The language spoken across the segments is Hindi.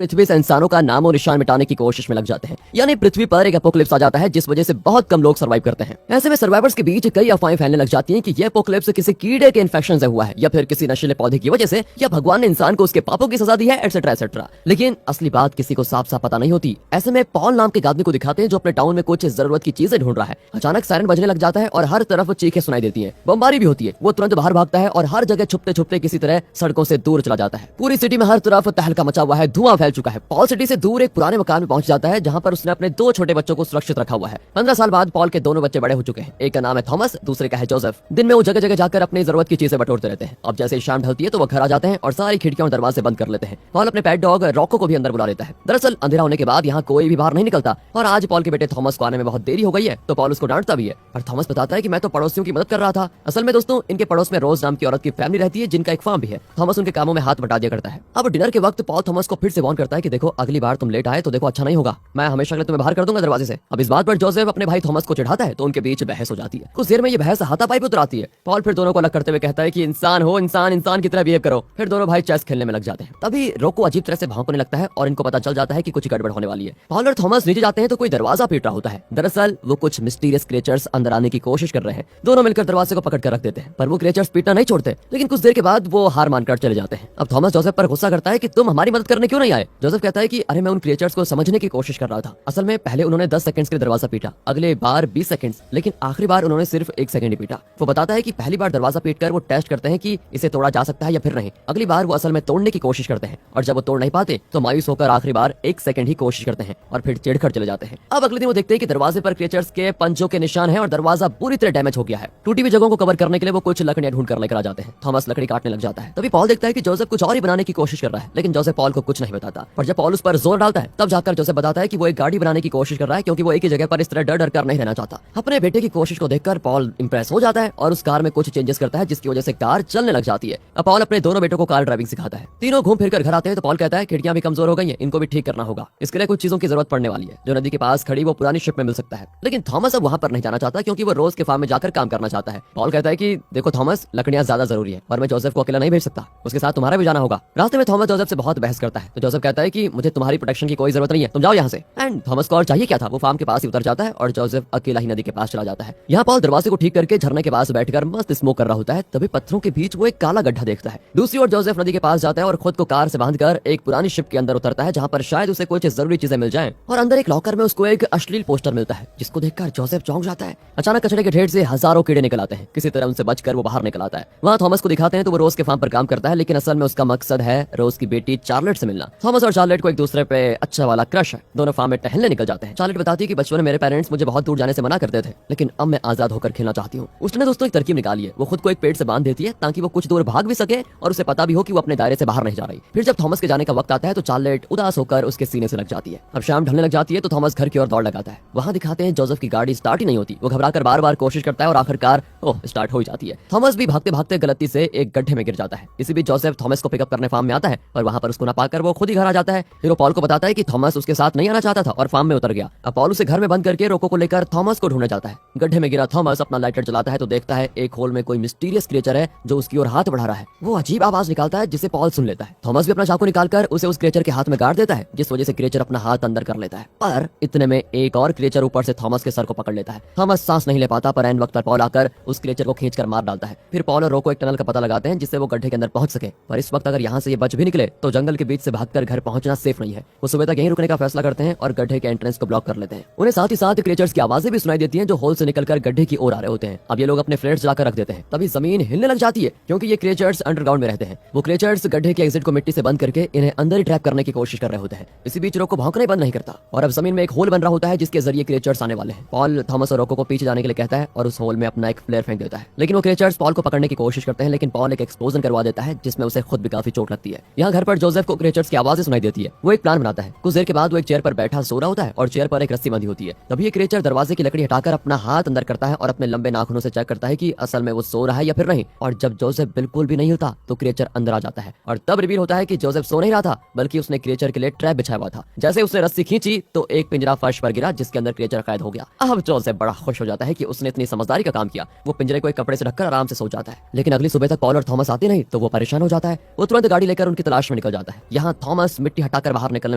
पृथ्वी से इंसानों का नामो निशान मिटाने की कोशिश में लग जाते हैं। यानी पृथ्वी पर एक एपोक्लिप्स आ जाता है जिस वजह से बहुत कम लोग सर्वाइव करते हैं। ऐसे में सर्वाइवर्स के बीच कई अफवाहें फैलने लग जाती हैं कि यह एपोक्लिप्स किसी कीड़े के इन्फेक्शन से हुआ है या फिर किसी नशीले पौधे की वजह से या भगवान ने इंसान को उसके पापों की सजा दी है एटसेट्रा एटसेट्रा। लेकिन असली बात किसी को साफ साफ पता नहीं होती। ऐसे में पॉल नाम के एक आदमी को दिखाते हैं जो अपने टाउन में कुछ जरूरत की चीजें ढूंढ रहा है। अचानक सायरन बजने लग जाता है और हर तरफ चीखें सुनाई देती है, बमबारी भी होती है। वो तुरंत बाहर भागता है और हर जगह छुपते छुपते किसी तरह सड़कों से दूर चला जाता है। पूरी सिटी में हर तरफ तहलका मचा हुआ है, धुआं फैल चुका है। पॉल सिटी से दूर एक पुराने मकान में पहुंच जाता है जहां पर उसने अपने 2 छोटे बच्चों को सुरक्षित रखा हुआ है। 15 साल बाद पॉल के दोनों बच्चे बड़े हो चुके हैं। एक का नाम है थॉमस, दूसरे का है जोसेफ। दिन में वो जगह जगह जाकर अपनी जरूरत की चीजें बटोरते रहते हैं। अब जैसे शाम ढलती है तो वो घर आ जाते हैं और सारी खिड़कियां और दरवाजे बंद कर लेते हैं। पॉल अपने पेट डॉग रॉको को भी अंदर बुला लेता है। दरअसल अंधेरा होने के बाद यहाँ कोई भी बाहर नहीं निकलता और आज पॉल के बेटे थॉमस को आने में बहुत देरी हो गई है तो पॉल उसको डांटता भी है। पर थॉमस बताता है कि मैं तो पड़ोसियों की मदद कर रहा था। असल में दोस्तों इनके पड़ोस में रोज नाम की औरत की फैमिली रहती है जिनका एक फार्म भी है। थॉमस उनके कामों में हाथ बटा दिया करता है। अब डिनर के वक्त पॉल थॉमस को फिर से वार्न करता है कि देखो अगली बार तुम लेट आए तो देखो अच्छा नहीं होगा, मैं हमेशा के लिए तुम्हें बाहर कर दूंगा दरवाजे से। अब इस बात पर जोसेफ अपने भाई थॉमस को चिढ़ाता है तो उनके बीच बहस हो जाती है। कुछ देर में ये बहस हाथापाई पे उतर आती है। पॉल फिर दोनों को अलग करते हुए कहता है कि इंसान हो, इंसान की तरह बिहेव करो। फिर दोनों भाई चेस खेलने में लग जाते हैं। तभी रोको अजीब तरह से भौंकने लगता है और इनको पता चल जाता है कि कुछ गड़बड़ होने वाली है। पॉल और थॉमस नीचे जाते हैं तो कोई दरवाजा पीट रहा होता है। दरअसल वो कुछ मिस्टीरियस क्रिएचर्स अंदर आने की कोशिश कर रहे हैं। दोनों मिलकर दरवाजे को पकड़ कर रख देते हैं पर वो क्रिएचर्स पीटना नहीं छोड़ते। लेकिन कुछ देर के बाद वो हार मानकर चले जाते हैं। अब थॉमस जोसेफ पर गुस्सा करता है कि तुम हमारी मदद करने क्यों नहीं आए। जोसेफ कहता है कि अरे मैं उन क्रिएचर्स को समझने की कोशिश कर रहा था। असल में पहले उन्होंने 10 सेकंड्स के लिए दरवाजा पीटा, अगले बार 20 सेकंड्स, लेकिन आखिरी बार उन्होंने सिर्फ 1 सेकंड ही पीटा। वो बताता है कि पहली बार दरवाजा पीटकर वो टेस्ट करते हैं कि इसे तोड़ा जा सकता है या फिर नहीं। अगली बार वो असल में तोड़ने की कोशिश करते हैं और जब वो तोड़ नहीं पाते तो मायूस होकर आखिरी बार 1 सेकंड ही कोशिश करते हैं और फिर चिढ़कर चले जाते हैं। अब अगले दिन वो देखते हैं कि दरवाजे पर क्रिएचर्स के पंचों के निशान हैं और दरवाजा पूरी तरह डैमेज हो गया है। टूटी हुई जगहों को कवर करने के लिए वो कुछ लकड़ियां ढूंढ कर लेकर आ जाते हैं। थॉमस लकड़ी काटने लग जाता है। तभी पॉल देखता है कि जोसेफ कुछ और ही बनाने की कोशिश कर रहा है, लेकिन जोसेफ पॉल को कुछ नहीं बताता। पर जब पॉल उस पर जोर डालता है तब जाकर जोसेफ बताता है कि वो एक गाड़ी बनाने की कोशिश कर रहा है क्योंकि वो एक ही जगह पर इस तरह डर डर कर नहीं रहना चाहता। अपने बेटे की कोशिश को देखकर पॉल इंप्रेस हो जाता है और उस कार में कुछ चेंजेस करता है जिसकी वजह से कार चलने लग जाती है। अब पॉल अपने दोनों बेटों को कार ड्राइविंग सिखाता है। तीनों घूम फिर कर घर आते हैं तो पॉल कहता है खिड़कियां भी कमजोर हो गई हैं, इनको भी ठीक करना होगा। इसके लिए कुछ चीजों की जरूरत पड़ने वाली है जो नदी के पास खड़ी वो पुरानी शिप में मिल सकता है। लेकिन थॉमस अब वहां पर नहीं जाना चाहता क्योंकि वो रोज के फार्म में जाकर काम करना चाहता है। पॉल कहता है कि देखो थॉमस, लकड़ियां ज्यादा जरूरी है और मैं जोसेफ को अकेला नहीं भेज सकता, उसके साथ तुम्हारा भी जाना होगा। रास्ते में थॉमस जोसेफ से बहुत बहस करता है तो जोसेफ कहता है कि मुझे तुम्हारी प्रोटेक्शन की कोई जरूरत नहीं है, तुम जाओ यहाँ से। एंड थॉमस को और चाहिए क्या था, वो फार्म के पास ही उतर जाता है और जोसेफ अकेला ही नदी के पास चला जाता है। यहाँ पॉल दरवाजे को ठीक करके झरने के पास बैठकर मस्त स्मोक कर रहा होता है। तभी पत्थरों के बीच वो एक काला गड्ढा देखता है। दूसरी ओर जोसेफ नदी के पास जाता है और खुद को कार से बांधकर एक पुरानी शिप के अंदर उतरता है जहाँ पर शायद उसे कुछ जरूरी चीजें मिल जाएं। और अंदर एक लॉकर में उसको एक अश्लील पोस्टर मिलता है जिसको देखकर जोसेफ चौंक जाता है। अचानक कचरे के ढेर से हजारों कीड़े निकल आते हैं। किसी तरह उनसे बचकर वो बाहर निकल आता है। वहाँ थॉमस को दिखाते हैं तो वो रोज के फार्म पर काम करता है, लेकिन असल में उसका मकसद है रोज की बेटी चार्लेट से मिलना। थॉमस और चार्लेट को एक दूसरे पे अच्छा वाला क्रश है। दोनों फार्म में टहलने निकल जाते हैं। चार्लेट बताती है कि बचपन में मेरे पेरेंट्स मुझे बहुत दूर जाने से मना करते थे, लेकिन अब मैं आजाद होकर खेलना चाहती हूँ। उसने दोस्तों एक तरकीब निकाली है। वो खुद को एक पेड़ से बांध देती है ताकि वो कुछ दूर भाग भी सके और उसे पता भी हो कि वो अपने दायरे से बाहर नहीं जा रही। फिर जब थॉमस के जाने का वक्त आता है तो चार्लेट उदास होकर उसके सीने से लग जाती है। अब शाम ढलने लग जाती है तो थॉमस घर की ओर दौड़ लगाता है। वहाँ दिखाते हैं जोसेफ की गाड़ी स्टार्ट ही नहीं होती। वो घबराकर बार बार कोशिश करता है और आखिरकार स्टार्ट हो ही जाती है। थॉमस भी भागते भागते गलती से एक गड्ढे में गिर जाता है। इसी बीच जोसेफ थॉमस को पिकअप करने फार्म में आता है और वहाँ पर उसको ना पाकर वो खुद ही घर आ जाता है। फिर वो पॉल को बताता है कि थॉमस उसके साथ नहीं आना चाहता था और फार्म में उतर गया। अब पॉल उसे घर में बंद करके रोको को लेकर थॉमस को ढूंढने जाता है। गड्ढे में गिरा थॉमस अपना लाइटर जलाता है तो देखता है एक होल में कोई मिस्टीरियस क्रिएचर है जो उसकी ओर हाथ बढ़ा रहा है। वो अजीब आवाज निकालता है जिसे पॉल सुन लेता है। थॉमस भी अपना चाकू निकालकर उसे उस क्रिएचर के हाथ में गाड़ देता है जिस वजह से क्रिएचर अपना हाथ अंदर कर लेता है। पर इतने में एक और क्रिएचर ऊपर से थॉमस के सर को पकड़ लेता है। थॉमस सांस नहीं ले पाता पर एन वक्त पर पॉल आकर उस क्रिएचर को खींचकर मार डालता है। फिर पॉल और रोको एक टनल का पता लगाते हैं जिससे वो गड्ढे के अंदर पहुंच सके। पर इस वक्त अगर यहाँ से ये बच भी निकले तो जंगल के बीच से भागकर घर पहुंचना सेफ नहीं है। वो सुबह तक यहीं रुकने का फैसला करते हैं और गड्ढे के एंट्रेंस को ब्लॉक कर लेते हैं। उन्हें साथ ही साथ क्रिएचर्स की आवाजें भी सुनाई देती हैं जो होल से निकलकर गड्ढे की ओर आ रहे होते हैं। अब ये लोग अपने फ्लैट्स जलाकर रख देते हैं। तभी जमीन हिलने लग जाती है क्योंकि ये क्रिएचर्स अंडरग्राउंड में रहते हैं। वो क्रिएचर्स गड्ढे के एग्जिट को मिट्टी से बंद करके इन्हें अंदर ही ट्रैप करने की कोशिश कर रहे होते हैं। इसी बीच रोको भौंकना ही बंद नहीं करता और अब जमीन में एक होल बन रहा होता है जिसके जरिए क्रिएचर्स आने वाले हैं। पॉल थॉमस और रोको को पीछे जाने के लिए कहता है और उस होल में अपना एक फ्लेयर फेंक देता है। लेकिन वो क्रिएचर्स पॉल को पकड़ने की कोशिश करते हैं, लेकिन पॉल एक एक्सप्लोजन करवा देता है जिसमें उसे खुद भी काफी चोट लगती है। यहाँ घर पर जोसेफ को क्रिएचर्स की आवाजें सुनाई देती है। वो एक प्लान बनाता है। कुछ देर के बाद वो एक चेयर पर बैठा सो रहा होता है और चेयर पर एक रस्सी बंधी होती है। तभी ये क्रिएचर दरवाजे की लकड़ी हटाकर अपना हाथ अंदर करता है और अपने लंबे नाखूनों से चेक करता है कि असल में वो सो रहा है या फिर नहीं। और जब जोसेफ बिल्कुल भी नहीं होता तो क्रिएचर अंदर आ जाता है और तब रिवील होता है कि जोसेफ सो नहीं रहा था बल्कि उसने क्रिएचर के लिए ट्रैप बिछाया हुआ था। जैसे उसने रस्सी खींची तो एक पिंजरा फर्श पर गिरा जिसके अंदर क्रिएचर कैद हो गया। अब जोसेफ बड़ा खुश हो जाता है कि उसने इतनी समझदारी का काम किया। वो पिंजरे को एक कपड़े से ढककर आराम से सो जाता है। लेकिन अगली सुबह तक पॉल और थॉमस आते नहीं तो वो परेशान हो जाता है। वो तुरंत गाड़ी लेकर उनकी तलाश में निकल जाता है। यहाँ थॉमस थॉमस मिट्टी हटाकर बाहर निकलने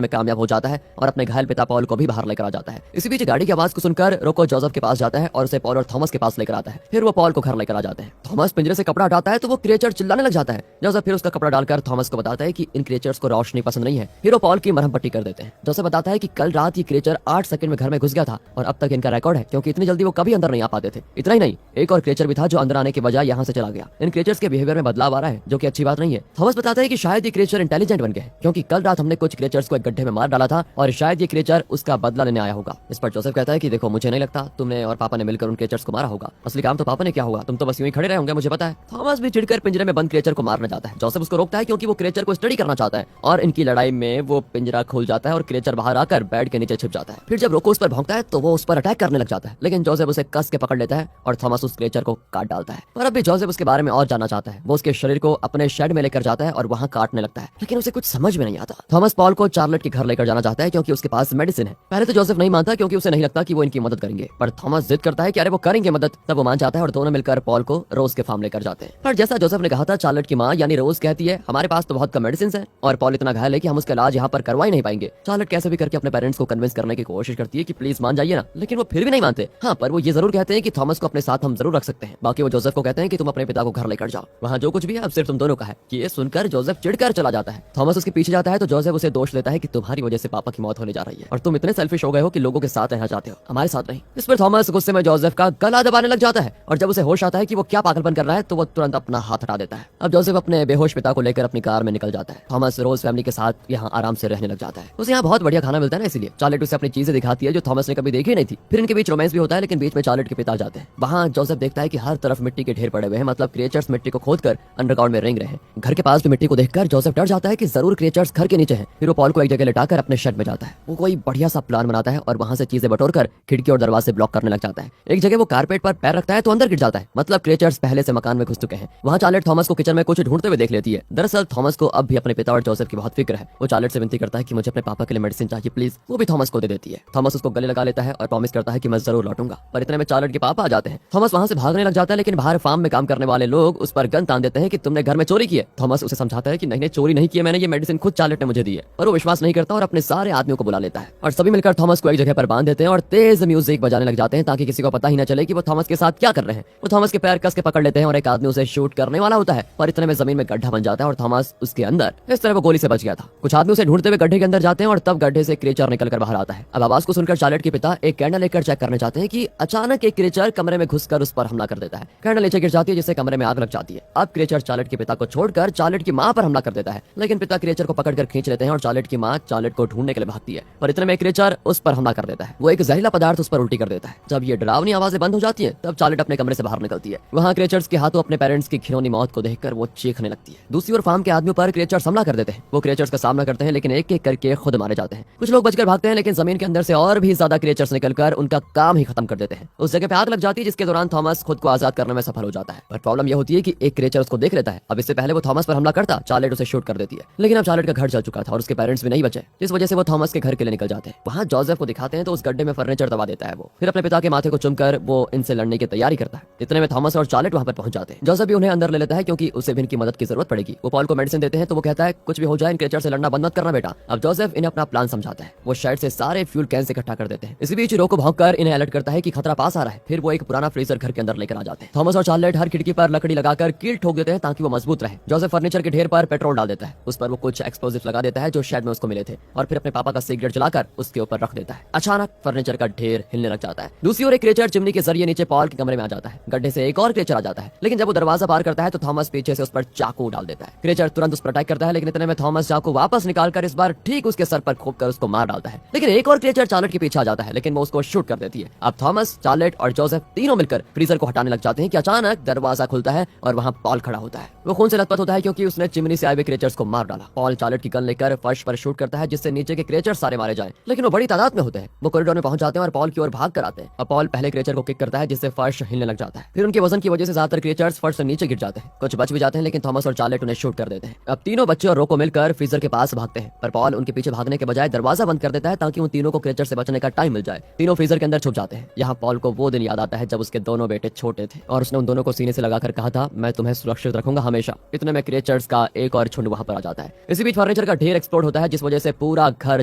में कामयाब हो जाता है और अपने घायल पिता पॉल को भी बाहर लेकर आ जाता है। इसी बीच गाड़ी की आवाज को सुनकर रोको जोसेफ के पास जाता है और उसे पॉल और थॉमस के पास लेकर आता है। फिर वो पॉल को घर लेकर आ जाते हैं। थॉमस पिंजरे से कपड़ा हटाता है तो वो क्रिएचर चिल्लाने लग जाता है। जोसेफ फिर उसका कपड़ा डालकर थॉमस को बताता है कि इन क्रिएचर्स को रोशनी पसंद नहीं है। फिर वो पॉल की मरहम पट्टी कर देते हैं। जोसेफ बताता है कि कल रात ये क्रिएचर 8 सेकंड में घर में घुस गया था और अब तक इनका रिकॉर्ड है, क्योंकि इतनी जल्दी वो कभी अंदर नहीं आ पाते थे। इतना ही नहीं, एक और क्रिएचर भी था जो अंदर आने के बजाय यहाँ से चला गया। इन क्रिएचर्स के बिहेवियर में बदलाव आ रहा है, जो कि अच्छी बात नहीं है। थॉमस बताता है कि शायद ये क्रिएचर इंटेलिजेंट बन गए हैं, क्योंकि कल रात हमने कुछ क्रिएचर्स को एक गड्ढे में मार डाला था और शायद ये क्रिएचर उसका बदला लेने आया होगा। इस पर जोसेफ कहता है कि देखो, मुझे नहीं लगता तुमने और पापा ने मिलकर उन क्रिएचर्स को मारा होगा। असली काम तो पापा ने किया होगा, तुम तो बस यूं ही खड़े रहे होंगे, मुझे पता है। थॉमस भी चिढ़कर पिंजरे में बंद क्रिएचर को मारना चाहता है। जोसेफ उसको रोकता है क्योंकि वो क्रिएचर को स्टडी करना चाहता है और इनकी लड़ाई में वो पिंजरा खुल जाता है और क्रिएचर बाहर आकर बेड के नीचे छिप जाता है। फिर जब रोको उस पर भौंकता है तो वो उस पर अटैक करने लग जाता है, लेकिन जोसेफ उसे कस के पकड़ लेता है और थॉमस उस क्रिएचर को काट डालता है। और अब भी जोसेफ उसके बारे में और जानना चाहता है। वो उसके शरीर को अपने शेड में लेकर जाता है और वहां काटने लगता है, लेकिन उसे कुछ समझ में नहीं आता। थॉमस पॉल को चार्लेट के घर लेकर जाना चाहता है क्योंकि उसके पास मेडिसिन है। पहले तो जोसेफ नहीं मानता क्योंकि उसे नहीं लगता कि वो इनकी मदद करेंगे, पर थॉमस जिद करता है कि अरे वो करेंगे मदद। तब वो मान जाता है और दोनों मिलकर पॉल को रोज के फार्म लेकर जाते हैं। पर जैसा जोसेफ ने कहा था, चार्लेट की माँ यानी रोज कहती है हमारे पास तो बहुत कम मेडिसिन है और पॉल इतना घायल है कि हम उसका इलाज यहाँ पर करवा ही नहीं पाएंगे। चार्लेट कैसे भी करके अपने पेरेंट्स को कन्विंस करने की कोशिश करती है कि प्लीज मान जाइए ना, लेकिन वो फिर भी नहीं मानते। हाँ, पर वो ये जरूर कहते हैं कि थॉमस को अपने साथ हम जरूर रख सकते हैं। बाकी वो जोसेफ को कहते हैं कि तुम अपने पिता को घर लेकर जाओ, वहाँ जो कुछ भी है अब सिर्फ तुम दोनों का है। ये सुनकर जोसेफ चिढ़कर चला जाता है। थॉमस उसके पीछे जाता है तो जोसेफ उसे दोष देता है कि तुम्हारी वजह से पापा की मौत होने जा रही है और तुम इतने सेल्फिश हो गए हो कि लोगों के साथ रहना चाहते हो, हमारे साथ नहीं। इस पर थॉमस गुस्से में जोसेफ का गला दबाने लग जाता है और जब उसे होश आता है कि वो क्या पागलपन कर रहा है तो वो तुरंत अपना हाथ हटा देता है। अब जोसेफ अपने बेहोश पिता को लेकर अपनी कार में निकल जाता है। थॉमस रोज फैमिली के साथ यहाँ आराम से रहने लग जाता है। उसे यहाँ बहुत बढ़िया खाना मिलता है ना, इसलिए चार्लेट उसे अपनी चीजें दिखाती है जो थॉमस ने कभी देखी नहीं थी। फिर इनके बीच रोमांस भी होता है, लेकिन बीच में चार्लेट के पिता जाते हैं। वहाँ जोसेफ देखता है कि हर तरफ मिट्टी के ढेर पड़े हुए हैं, मतलब क्रिएचर्स मिट्टी को खोदकर अंडरग्राउंड में रेंग रहे हैं। घर के पास भी मिट्टी को देखकर जोसेफ डर जाता है कि जरूर क्रिएचर्स घर के नीचे हैं। फिर वो पॉल को एक जगह लेटाकर अपने शेड में जाता है। वो कोई बढ़िया सा प्लान बनाता है और वहाँ से चीजें बटोरकर खिड़की और दरवाजे ब्लॉक करने लग जाता है। एक जगह वो कारपेट पर पैर रखता है तो अंदर गिर जाता है, मतलब क्रिएचर्स पहले से मकान में घुस चुके हैं। वहाँ चार्लेट थॉमस को किचन में कुछ ढूंढते हुए देख लेती है। दरअसल थॉमस को अब भी अपने पिता और जोसेफ की बहुत फिक्र है। वो चार्लेट से विनती करता है कि मुझे अपने पापा के लिए मेडिसिन चाहिए प्लीज। वो भी थॉमस को दे देती है। थॉमस उसको गले लगा लेता है और प्रॉमिस करता है कि मैं जरूर लौटूंगा। पर इतने में चार्लेट के पापा आ जाते हैं। थॉमस वहाँ से भागने लग जाता है, लेकिन बाहर फार्म में काम करने वाले लोग उस पर गन तान देते हैं कि तुमने घर में चोरी की है। थॉमस उसे समझाता है कि नहीं चोरी नहीं की है मैंने, ये मेडिसिन खुद चार्लेट ने मुझे दी है। पर वो विश्वास नहीं करता और अपने सारे आदमियों को बुला लेता है और सभी मिलकर थॉमस को एक जगह पर बांध देते हैं और तेज म्यूजिक बजाने लग जाते हैं ताकि किसी को पता ही न चले कि वो थॉमस के साथ क्या कर रहे हैं। वो थॉमस के पैर कस के पकड़ लेते हैं और एक आदमी उसे शूट करने वाला होता है, पर इतने में जमीन में गड्ढा बन जाता है और थॉमस उसके अंदर। इस तरह वो गोली से बच गया था। कुछ आदमी उसे ढूंढते हुए गड्ढे के अंदर जाते हैं और तब गड्ढे से क्रिएचर निकलकर बाहर आता है। अब आवाज को सुनकर चार्लेट के पिता एक कैंडल लेकर चेक करने जाते हैं कि अचानक एक क्रिएचर कमरे में घुसकर उस पर हमला कर देता है। कैंडल नीचे गिर जाती है जिससे कमरे में आग लग जाती है। अब क्रिएचर चार्लेट के पिता को छोड़कर चार्लेट की मां पर हमला कर देता है, लेकिन पिता क्रिएचर को पकड़कर खींच लेते हैं और चार्लेट की मां चार्लेट को ढूंढने के लिए भागती है। पर इतने में क्रिएचर उस पर हमला कर देता है। वो एक जहरीला पदार्थ उस पर उल्टी कर देता है। जब ये डरावनी आवाजें बंद हो जाती है तब चार्लेट अपने कमरे से बाहर निकलती है। वहाँ क्रिएचर्स के हाथों अपने पेरेंट्स की घिनौनी मौत को देखकर वो चीखने लगती है। दूसरी ओर फार्म के आदमियों पर क्रिएचर्स हमला कर देते हैं। वो क्रिएचर्स का सामना करते हैं, लेकिन एक एक करके खुद मारे जाते हैं। कुछ लोग बचकर भागते हैं, लेकिन जमीन के अंदर से और भी ज्यादा क्रिएचर्स निकलकर उनका काम ही खत्म कर देते हैं। उस जगह पे आग लग जाती है, जिसके दौरान थॉमस खुद को आजाद करने में सफल हो जाता है। पर प्रॉब्लम यह होती है कि एक क्रिएचर उसको देख लेता है। अब इससे पहले वो थॉमस पर हमला करता, चार्लेट उसे शूट कर देती है, लेकिन अब चार्लेट का घर जल चुका था और उसके पेरेंट्स भी नहीं बचे, जिस वजह से वो थॉमस के घर के लिए निकल जाते हैं। वहाँ जोसेफ को दिखाते हैं तो उस गड्ढे में फर्नीचर दबा देता है वो। फिर अपने पिता के माथे को चुमकर वो इनसे लड़ने की तैयारी करता है। इतने में थॉमस और चार्लेट वहाँ पर पहुंच जाते हैं। जोसेफ भी उन्हें अंदर ले लेता है क्योंकि उसे भी इनकी मदद की जरूरत पड़ेगी। वो पॉल को मेडिसिन देते हैं तो वो कहता है कुछ भी हो जाए इन क्रिएचर से लड़ना बंद मत करना बेटा। अब जोसेफ इन्हें अपना प्लान समझाता है। वो शायद से सारे फ्यूल कैन इकट्ठा कर देते हैं। इसी बीच रोको भौंककर इन्हें अलर्ट करता है कि खतरा पास आ रहा है। फिर वो एक पुराना फ्रीजर घर के अंदर लेकर आ जाते हैं। थॉमस और चार्लेट हर खिड़की पर लकड़ी लगाकर कील ठोक देते हैं ताकि वो मजबूत रहे। जोसेफ फर्नीचर के ढेर पर पेट्रोल डाल देता है। उस पर वो कुछ एक्सप्लोजिव लगा देता है जो शेड में उसको मिले थे और फिर अपने पापा का सिगरेट जलाकर उसके ऊपर रख देता है। अचानक फर्नीचर का ढेर हिलने लग जाता है। दूसरी ओर एक क्रिएचर चिमनी के जरिए नीचे पॉल के कमरे में आ जाता है। गड्ढे से एक और क्रिएचर आ जाता है, लेकिन जब वो दरवाजा पार करता है तो थॉमस पीछे से उस पर चाकू डाल देता है। क्रिएचर तुरंत उस पर अटैक करता है, लेकिन इतने में थॉमस चाकू वापस निकालकर इस बार ठीक उसके सर पर खोपकर उसको मार डालता है। लेकिन एक और क्रिएचर चार्लेट के पीछे आ जाता है, लेकिन वो उसको शूट कर देती है। अब थॉमस, चार्लेट और जोसेफ तीनों मिलकर फ्रीजर को हटाने लग जाते हैं कि अचानक दरवाजा खुलता है और वहाँ पॉल खड़ा होता है। वो खून से लथपथ होता है क्योंकि उसने चिमनी से आए हुए क्रिएचर्स को मार डाला। पॉल चार्लेट की गन लेकर फर्श पर शूट करता है जिससे नीचे के क्रिएचर्स सारे मारे जाएं, लेकिन वो बड़ी तादाद में होते हैं। वो कॉरिडोर में पहुंच जाते हैं और पॉल की ओर भाग कर आते हैं और पॉल पहले क्रिएचर को किक करता है जिससे फर्श हिलने लग जाता है। फिर उनके वजन की वजह से ज्यादातर क्रिएचर्स फर्श से नीचे गिर जाते हैं। कुछ बच भी जाते हैं, लेकिन थॉमस और चार्लेट उन्हें शूट कर देते हैं। अब तीनों बच्चे और रोको मिलकर फ्रीजर के पास भागते हैं, पर पॉल उनके पीछे भागने के बजाय दरवाजा बंद कर देता है ताकि उन तीनों को क्रिएचर से बचने का टाइम मिल जाए। तीनों फ्रीजर के अंदर छुप जाते हैं। यहाँ पॉल को वो दिन याद आता है जब उसके दोनों बेटे छोटे थे और उसने उन दोनों को सीने से लगाकर कहा था मैं तुम्हें सुरक्षित रखूंगा हमेशा। इतने में क्रिएचर्स का एक और झुंड वहां पर आ जाता है। इसी बीच फर्नीचर क्रिएचर का ढेर एक्सप्लोड होता है, जिस वजह से पूरा घर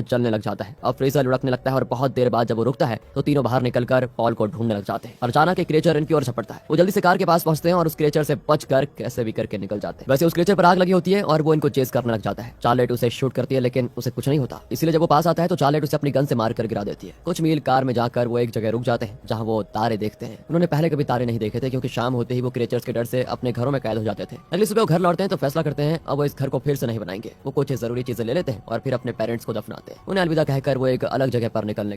जलने लग जाता है। अब फ्रीजर लुढ़कने लगता है और बहुत देर बाद जब वो रुकता है तो तीनों बाहर निकलकर पॉल को ढूंढने लग जाते हैं। और अचानक एक क्रिएचर इनकी ओर झपटता है। वो जल्दी से कार के पास पहुंचते हैं और उस क्रिएचर से बचकर कैसे भी करके निकल जाते हैं। वैसे उस क्रिएचर पर आग लगी होती है और वो इनको चेस करने लग जाता है। चार्लेट उसे शूट करती है लेकिन उसे कुछ नहीं होता। इसलिए जब वो पास आता है तो चार्लेट उसे अपनी गन से मारकर गिरा देती है। कुछ मील कार में जाकर वो एक जगह रुक जाते हैं जहाँ वो तारे देखते हैं। उन्होंने पहले कभी तारे नहीं देखे थे क्योंकि शाम होते ही वो क्रिएचर्स के डर से अपने घरों में कैद हो जाते थे। अगली सुबह वो घर लौटते हैं तो फैसला करते हैं अब वो इस घर को फिर से नहीं बनाएंगे। वो कुछ जरूरी चीजें ले लेते हैं और फिर अपने पेरेंट्स को दफनाते हैं। उन्हें अलविदा कहकर वो एक अलग जगह पर निकलने